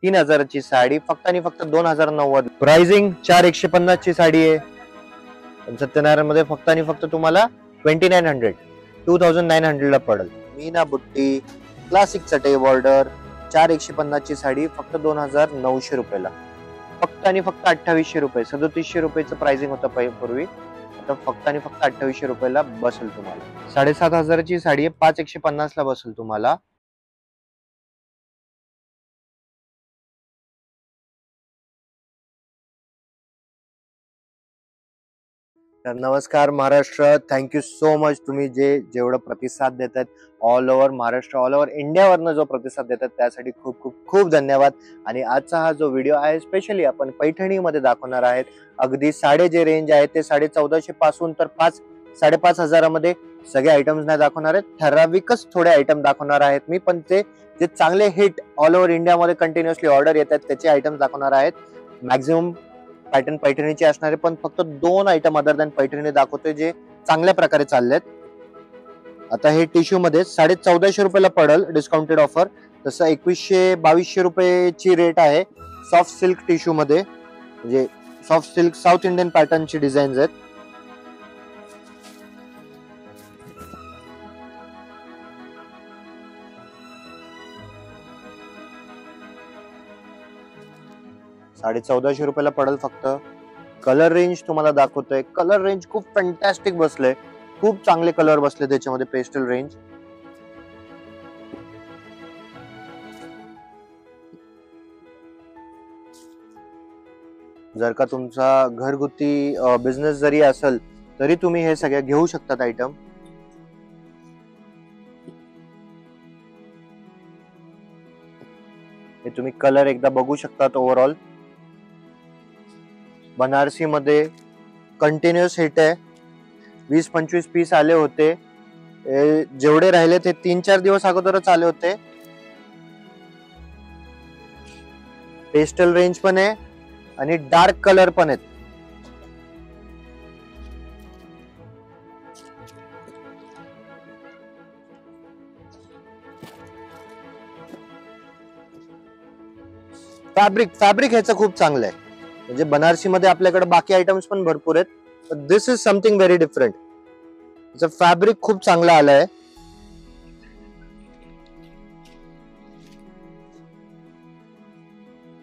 3000ची साडी फक्त आणि फक्त 2090. प्राइसिंग 4150 ची साडी आहे. सत्यनारायण मध्ये फक्त आणि फक्त तुम्हाला 2900 ला पडेल. मीना बुट्टी क्लासिक चटई बॉर्डर 4150 ची साडी फक्त 2900 रुपयाला. फक्त आणि फक्त 2800 रुपये. 3700 रुपयाचं प्राइसिंग होतं पूर्वी. आता फक्त आणि फक्त 2800 रुपयाला बसेल तुम्हाला. 7500ची साडी आहे 5150 ला बसेल तुम्हाला. तर नमस्कार महाराष्ट्र. Thank you so much. तुम्ही जेवढं प्रतिसाद देतात all over Maharashtra, all over इंडियावरनं जो प्रतिसाद देतात त्यासाठी खूप खूप खूप धन्यवाद. आणि आजचा हा जो व्हिडिओ आहे स्पेशली आपण पैठणीमध्ये दाखवणार आहेत. अगदी साडे जे रेंज आहे ते 1450 पासून तर 5-5.5 मध्ये सगळे आयटम्स नाही दाखवणार आहेत. ठराविकच थोडे आयटम दाखवणार आहेत मी. पण ते जे चांगले हिट ऑल ओव्हर इंडियामध्ये कंटिन्युअसली ऑर्डर येतात त्याचे आयटम दाखवणार आहेत. मॅक्झिमम पॅटर्न पैठणीचे असणारे, पण फक्त 2 आयटम अदर दॅन पैठणी दाखवतोय जे चांगल्या प्रकारे चाललेत. आता हे टिश्यू मध्ये 1450 रुपयाला पडेल डिस्काउंटेड ऑफर. तसं 2100-2200 रुपयाची रेट आहे. सॉफ्ट सिल्क टिश्यू मध्ये, म्हणजे सॉफ्ट सिल्क साऊथ इंडियन पॅटर्नची डिझाईन्स आहेत. ₹1450 रुपयाला पडेल फक्त. कलर रेंज तुम्हाला दाखवतोय. कलर रेंज खूप फॅन्टॅस्टिक बसले. खूप चांगले कलर बसले त्याच्यामध्ये. पेस्टल रेंज जर का तुमचा घरगुती बिझनेस जरी असेल तरी तुम्ही हे सगळे घेऊ शकतात आयटम. हे तुम्ही कलर एकदा बघू शकतात. ओव्हरऑल बनारसी मध्ये कंटिन्युअस हिट आहे. 20-25 पीस आले होते. जेवढे राहिले ते 3-4 दिवस अगोदरच आले होते. पेस्टल रेंज पण आहे आणि डार्क कलर पण आहेत. फॅब्रिक ह्याचं खूप चांगलं आहे. म्हणजे बनारसी मध्ये आपल्याकडे बाकी आयटम्स पण भरपूर आहेत, पण this is something very different. त्याचं फॅब्रिक खूप चांगलं आलंय.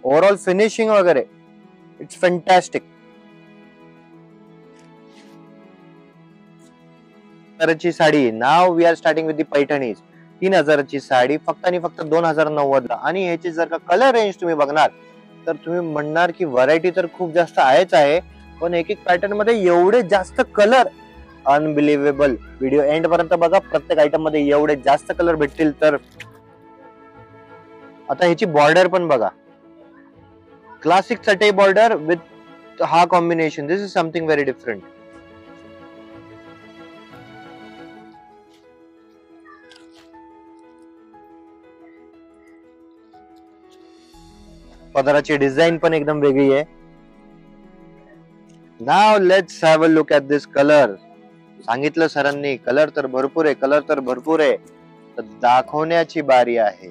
ओव्हरऑल फिनिशिंग वगैरे इट्स फॅन्टॅस्टिक. ची sari now we are starting with the Paithani. 3000ची साडी फक्त आणि फक्त 2090 ला. आणि ह्याची जर का कलर रेंज तुम्ही बघणार तर तुम्ही म्हणणार की व्हरायटी तर खूप जास्त आहेच आहे, पण एक एक पॅटर्न मध्ये एवढे जास्त कलर, अनबिलिव्हेबल. व्हिडिओ एंड पर्यंत बघा. प्रत्येक आयटम मध्ये एवढे जास्त कलर भेटतील तर. आता ह्याची बॉर्डर पण बघा. क्लासिक चटई बॉर्डर विथ हा combination. This is something very different. पदराची डिझाईन पण एकदम वेगळी आहे. Now let's have a look at this colour. सांगितलं सरांनी कलर तर भरपूर आहे, कलर तर भरपूर आहे, तर दाखवण्याची बारी आहे.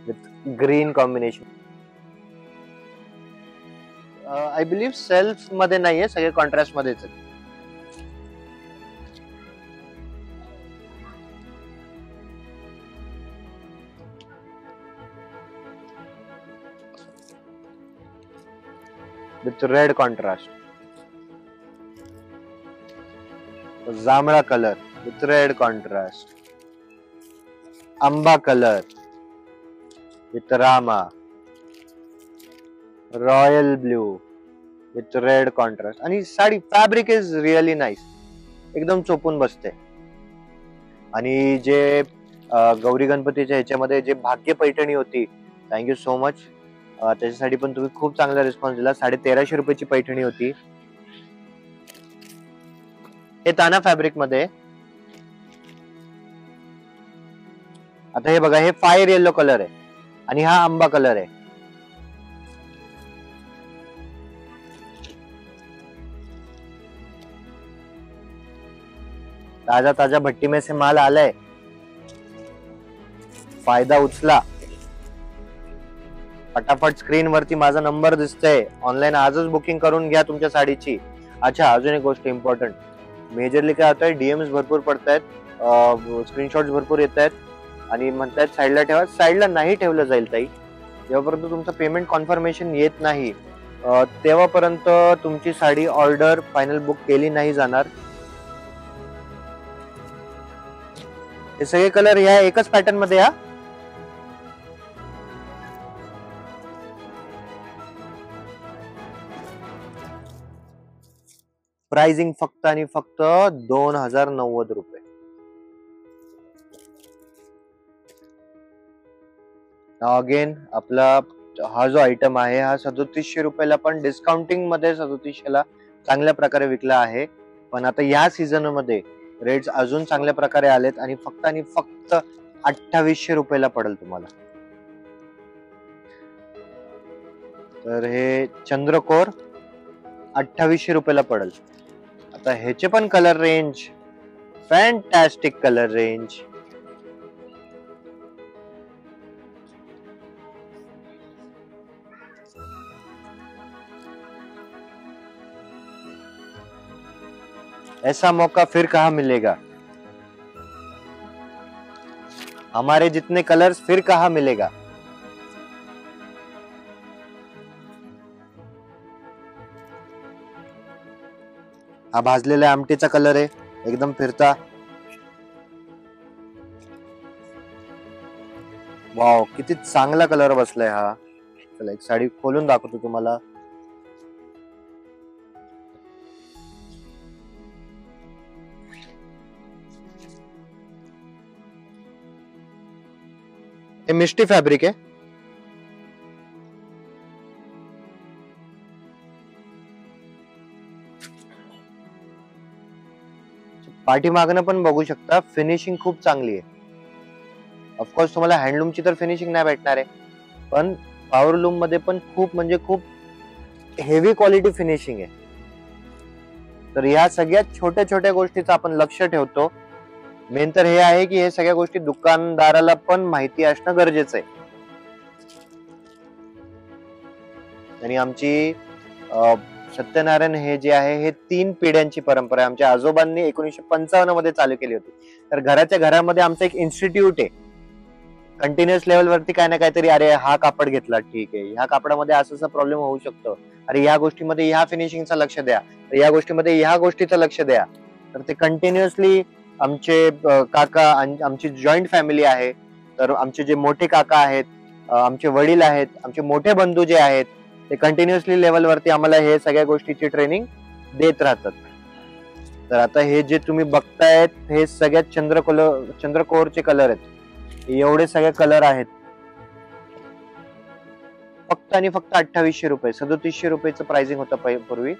With green combination. I believe self मध्ये नाहीये, सगळे कॉन्ट्रास्ट मध्येच आहे. With red contrast. जांभळा कलर विथ रेड कॉन्ट्रास्ट. आंबा कलर विथ रामा. Royal blue with red contrast. आणि sari fabric is really nice. एकदम चोपून बसते. आणि जे गौरी गणपतीच्या ह्याच्यामध्ये जे भाग्य पैठणी होती, थँक्यू सो मच. त्याच्यासाठी पण तुम्ही खूप चांगला रिस्पॉन्स दिला. 1350 रुपयाची पैठणी होती. हे ताना फॅब्रिक मध्ये. आता हे बघा, हे फायर येलो कलर आहे आणि हा आंबा कलर आहे. ताजा ताजा भट्टी में से माल आलाय. फायदा उचला. फटाफट स्क्रीन वरती माझा नंबर दिसतोय, ऑनलाईन आजच बुकिंग करून घ्या तुमच्या साडीची. अच्छा, अजून एक गोष्ट इम्पॉर्टंट, मेजरली काय होतंय, डीएम्स भरपूर पडतायत, स्क्रीनशॉट्स भरपूर येत आहेत आणि म्हणतायत साईडला ठेवा. साईडला नाही ठेवलं जाईल ताई. जेव्हापर्यंत तुमचं पेमेंट कन्फर्मेशन येत नाही तेव्हापर्यंत तुमची साडी ऑर्डर फायनल बुक केली नाही जाणार. हे सगळे कलर ह्या एकच पॅटर्न मध्ये या. प्राइसिंग फक्त आणि फक्त 2090 रुपये. अगेन आपला हा जो आयटम आहे हा 3700 रुपयाला, पण डिस्काउंटिंग मध्ये 3700ला चांगल्या प्रकारे विकला आहे. पण आता या सीझन मध्ये रेट्स अजून चांगल्या प्रकारे आलेत आणि फक्त 2800 रुपयाला पडेल तुम्हाला. तर हे चंद्रकोर 2800 रुपयाला पडेल. आता ह्याचे पण colour range, fantastic colour range. ऐसा मौका फिर कहाँ मिलेगा, हमारे जितने कलर्स फिर कहाँ मिलेगा. हा भाजलेल्या आमटीचा कलर आहे, एकदम फिरता. वाव, किती चांगला कलर बसलाय हा. चला एक साडी खोलून दाखवतो तुम्हाला. हे मिष्टी फॅब्रिक आहे. पाठीमागनं पण बघू शकता, फिनिशिंग खूप चांगली आहे. ऑफकोर्स तुम्हाला हँडलूमची तर फिनिशिंग नाही भेटणार आहे, पण पॉवरलूम मध्ये पण खूप म्हणजे खूप हेवी क्वालिटी फिनिशिंग आहे. तर या सगळ्यात छोट्या छोट्या गोष्टीचं आपण लक्ष ठेवतो. मेन तर हे आहे की हे सगळ्या गोष्टी दुकानदाराला पण माहिती असणं गरजेचं आहे. आणि आमची सत्यनारायण हे जे आहे हे 3 पिढ्यांची परंपरा आहे. आमच्या आजोबांनी 1955 मध्ये चालू केली होती. तर घराच्या घरामध्ये आमचं एक इन्स्टिट्यूट आहे. कंटिन्युअस लेवल वरती काय ना काहीतरी, अरे हा कापड घेतला ठीक आहे, ह्या कापडामध्ये असं प्रॉब्लेम होऊ शकतो, अरे या गोष्टीमध्ये ह्या फिनिशिंगचं लक्ष द्या, या गोष्टीमध्ये ह्या गोष्टीचं लक्ष द्या. तर ते कंटिन्युअसली आमचे काका, आमची जॉईंट फॅमिली आहे. तर आमचे जे मोठे काका आहेत, आमचे वडील आहेत, आमचे मोठे बंधू जे आहेत, ते कंटिन्युअसली लेवलवरती आम्हाला हे सगळ्या गोष्टीची ट्रेनिंग देत राहतात. तर आता हे जे तुम्ही बघतायत हे सगळ्यात चंद्रकोरचे कलर आहेत. एवढे सगळे कलर आहेत. फक्त आणि फक्त 2800 रुपये. 3700 रुपयाचं प्राइसिंग होतं पूर्वी,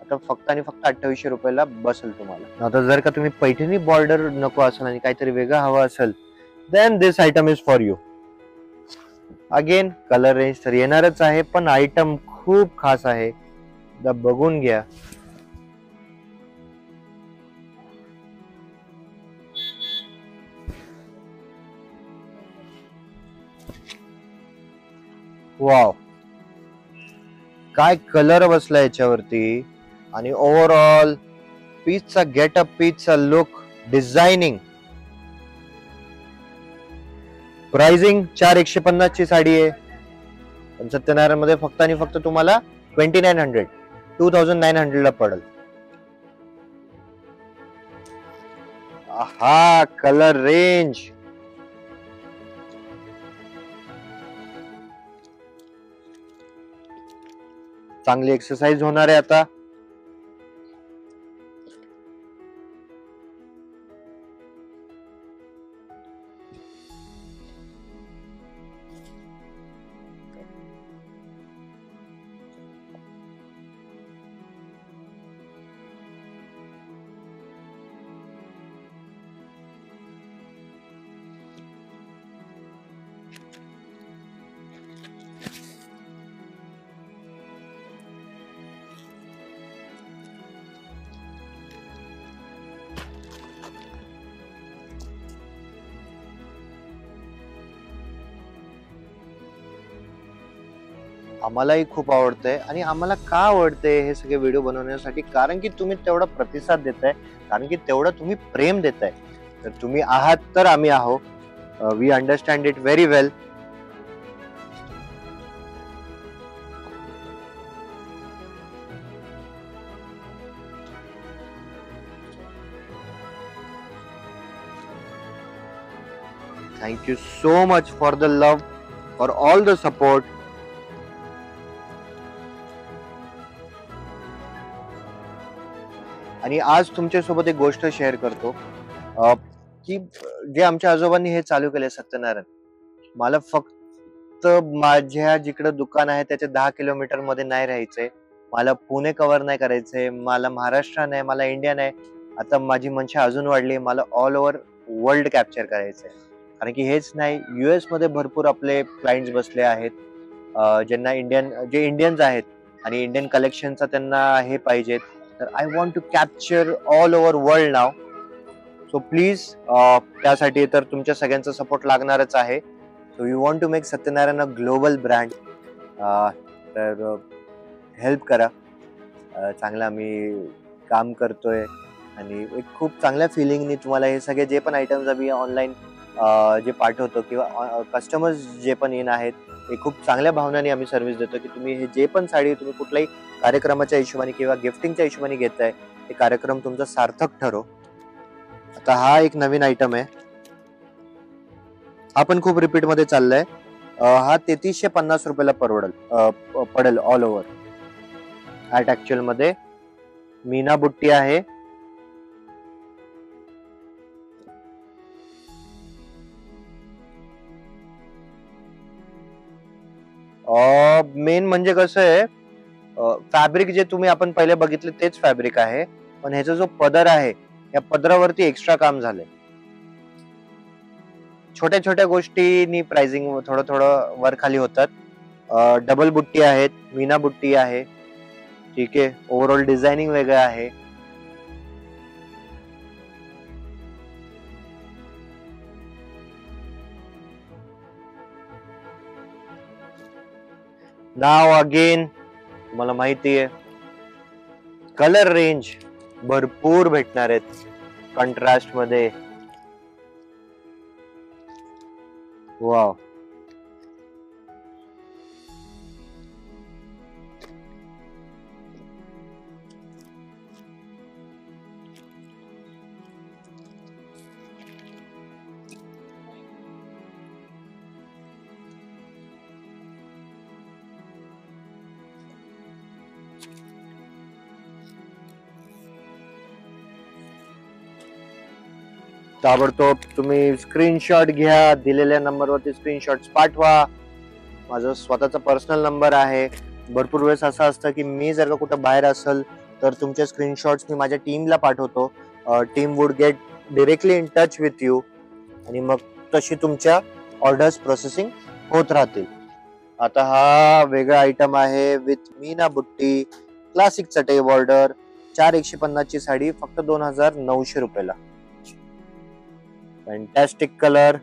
आता फक्त आणि फक्त 2800 रुपयाला बसेल तुम्हाला. आता जर का तुम्ही पैठणी बॉर्डर नको असेल आणि काहीतरी वेगळं हवं असेल, then this item is for you. Again colour range तर येणारच आहे, पण आयटम खूप खास आहे, बघून घ्या. वाव, काय कलर बसला याच्यावरती. आणि ओव्हरऑल पीसचा गेटअप, पीसचा लुक, डिझायनिंग. प्राइसिंग 4150 ची साडी आहे, पण सत्यनारायण मध्ये फक्त आणि फक्त तुम्हाला 2900 ला पडेल. हा कलर रेंज, चांगली एक्सरसाइज होणार आहे आता. आम्हालाही खूप आवडतंय आणि आम्हाला का आवडते हे सगळे व्हिडिओ बनवण्यासाठी, कारण की तुम्ही तेवढा प्रतिसाद देताय, कारण की तेवढं तुम्ही प्रेम देताय. तर तुम्ही आहात तर आम्ही आहो. We understand it very well. Thank you so much for the love, for all the support. आणि आज तुमच्यासोबत एक गोष्ट शेअर करतो, की जे आमच्या आजोबांनी हे चालू केले सत्यनारायण, मला फक्त माझ्या जिकडं दुकान आहे त्याच्या 10 किलोमीटर मध्ये नाही राहायचंय. मला पुणे कव्हर नाही करायचंय, मला महाराष्ट्र नाही, मला इंडिया नाही. आता माझी मनशा अजून वाढली, मला ऑल ओव्हर वर्ल्ड कॅप्चर करायचंय. कारण की हेच नाही, US मध्ये भरपूर आपले क्लायंट्स बसले आहेत, ज्यांना जे इंडियन्स आहेत आणि इंडियन कलेक्शनचा त्यांना हे पाहिजेत. तर I want to capture all over world नाव. सो प्लीज, त्यासाठी तर तुमच्या सगळ्यांचा सपोर्ट लागणारच आहे. So we want to make Satyanarayan a global brand. तर हेल्प करा. चांगलं आम्ही काम करतोय आणि एक खूप चांगल्या फिलिंगनी तुम्हाला हे सगळे जे पण आयटम्स आम्ही ऑनलाईन जे पाठवतो किंवा कस्टमर्स जे पण येण आहेत, हे खूप चांगल्या भावनाने आम्ही सर्व्हिस देतो की तुम्ही हे जे पण साडी तुम्ही कुठल्याही कार्यक्रमाच्या हिशोबाने किंवा गिफ्टिंगच्या हिशोबाने घेताय, ते कार्यक्रम तुमचा सार्थक ठरो. आता हा एक नवीन आयटम आहे, हा पण खूप रिपीट मध्ये चाललाय. हा 3350 रुपयाला पडेल ऑल ओव्हर. ऍट ऍक्च्युअल मध्ये मीना बुट्टी आहे. मेन म्हणजे कसं आहे, फॅब्रिक जे तुम्ही आपण पहिले बघितले तेच फॅब्रिक आहे, पण ह्याचा जो पदर आहे, या पदरावरती एक्स्ट्रा काम झालंय. छोट्या छोट्या गोष्टींनी प्राइसिंग थोडं थोडं वर खाली होतात. डबल बुट्टी आहेत, मीना बुट्टी आहे. ठीक आहे, ओव्हरऑल डिझायनिंग वेगळं आहे. नाव अगेन तुम्हाला माहिती आहे, कलर रेंज भरपूर भेटणार आहेत कंट्रास्ट मध्ये. वाव, ताबडतोब तुम्ही स्क्रीनशॉट घ्या, दिलेल्या नंबरवरती स्क्रीनशॉट पाठवा. माझा स्वतःचा पर्सनल नंबर आहे. भरपूर वेळेस असं असतं की मी जर का कुठं बाहेर असेल तर तुमचे स्क्रीनशॉट्स मी माझ्या टीमला पाठवतो. Team would get directly in touch with you आणि मग तशी तुमच्या ऑर्डर्स प्रोसेसिंग होत राहतील. आता हा वेगळा आयटम आहे विथ मीना बुट्टी, क्लासिक चटई बॉर्डर, 4150 ची साडी फक्त 2900 रुपयाला. Fantastic colour.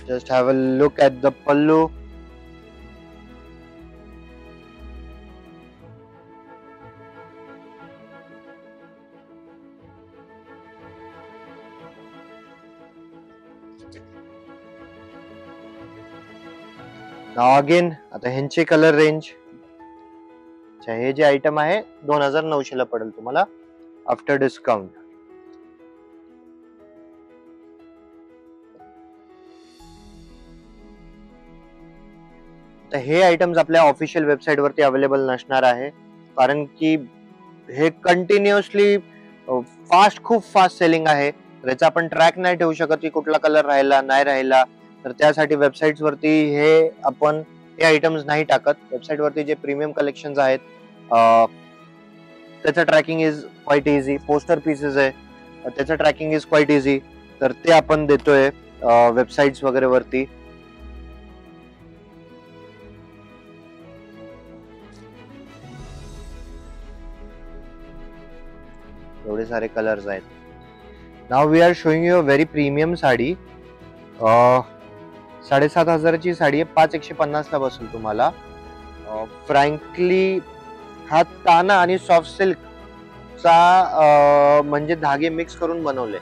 Just have a look at the pallu. Now again, आता ह्यांची कलर रेंज, हे जे आयटम आहे 2900 ला पडेल तुम्हाला आफ्टर डिस्काउंट. तर हे आयटम्स आपल्या ऑफिशियल वेबसाईट वरती अवेलेबल नसणार आहे, कारण की हे कंटिन्युअसली खूप फास्ट सेलिंग आहे. त्याचा आपण ट्रॅक नाही ठेवू शकत की कुठला कलर राहिला नाही राहिला. तर त्यासाठी वेबसाईट वरती आपण हे आयटम्स नाही टाकत. वेबसाईट वरती जे प्रीमियम कलेक्शन्स आहेत त्याचं tracking is quite easy. Poster pieces आहे त्याचं ट्रॅकिंग इज क्वाईट इझी, तर ते आपण देतोय. वेबसाईट्स वगैरे वरती. एवढे सारे कलर्स आहेत. Now we are showing you a very premium sari. 7,500ची साडी आहे. 5,150 ला बसेल तुम्हाला. फ्रँकली हा ताना आणि सॉफ्ट सिल्क चा म्हणजे धागे मिक्स करून बनवले.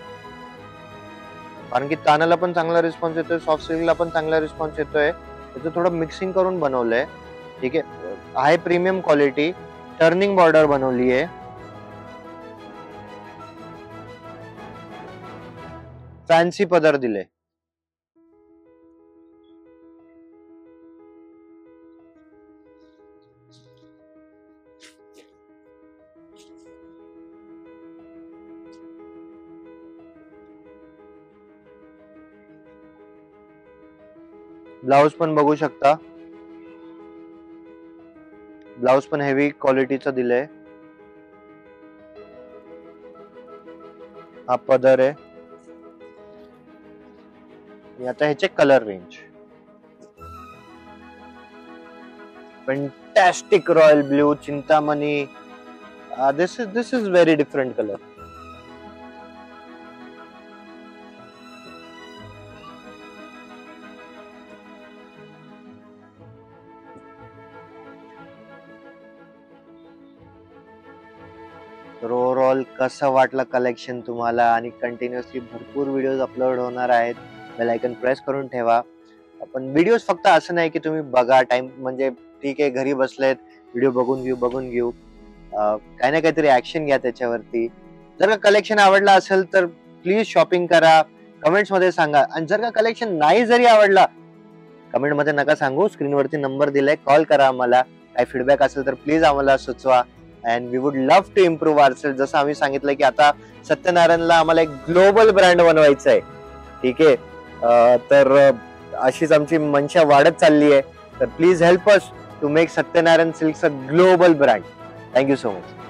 कारण की तानाला पण चांगला रिस्पॉन्स येतोय, सॉफ्ट सिल्कला पण चांगला रिस्पॉन्स येतोय. त्याचं थोडं मिक्सिंग करून बनवलंय. ठीक आहे प्रीमियम क्वालिटी. टर्निंग बॉर्डर बनवली आहे. फॅन्सी पदर दिले. ब्लाउज पण बघू शकता. ब्लाउज पण हेवी क्वालिटीचं दिलंय. हा पदर आहे. आता ह्याचे colour range fantastic royal blue, Chintamani. This is very different colour. तर ओव्हरऑल कसं वाटलं कलेक्शन तुम्हाला? आणि कंटिन्युअसली भरपूर व्हिडिओज अपलोड होणार आहेत. बेल आयकन प्रेस करून ठेवा. आपण व्हिडिओज फक्त असं नाही की तुम्ही बघा टाइम म्हणजे ठीक आहे घरी बसलेत व्हिडिओ बघून घेऊ. काही ना काहीतरी ऍक्शन घ्या त्याच्यावरती. जर का कलेक्शन आवडला असेल तर प्लीज शॉपिंग करा. कमेंट्स मध्ये सांगा. आणि जर का कलेक्शन नाही जरी आवडला कमेंट मध्ये नका सांगू. स्क्रीनवरती नंबर दिलाय, कॉल करा आम्हाला. काही फीडबॅक असेल तर प्लीज आम्हाला सुचवा. And we would love to improve ourselves. जसं आम्ही सांगितलं की आता सत्यनारायणला आम्हाला एक ग्लोबल ब्रँड बनवायचं आहे. ठीक आहे. तर अशीच आमची मनशा वाढत चालली आहे. तर please help us to make Satyanarayan silks a global brand. Thank you so much.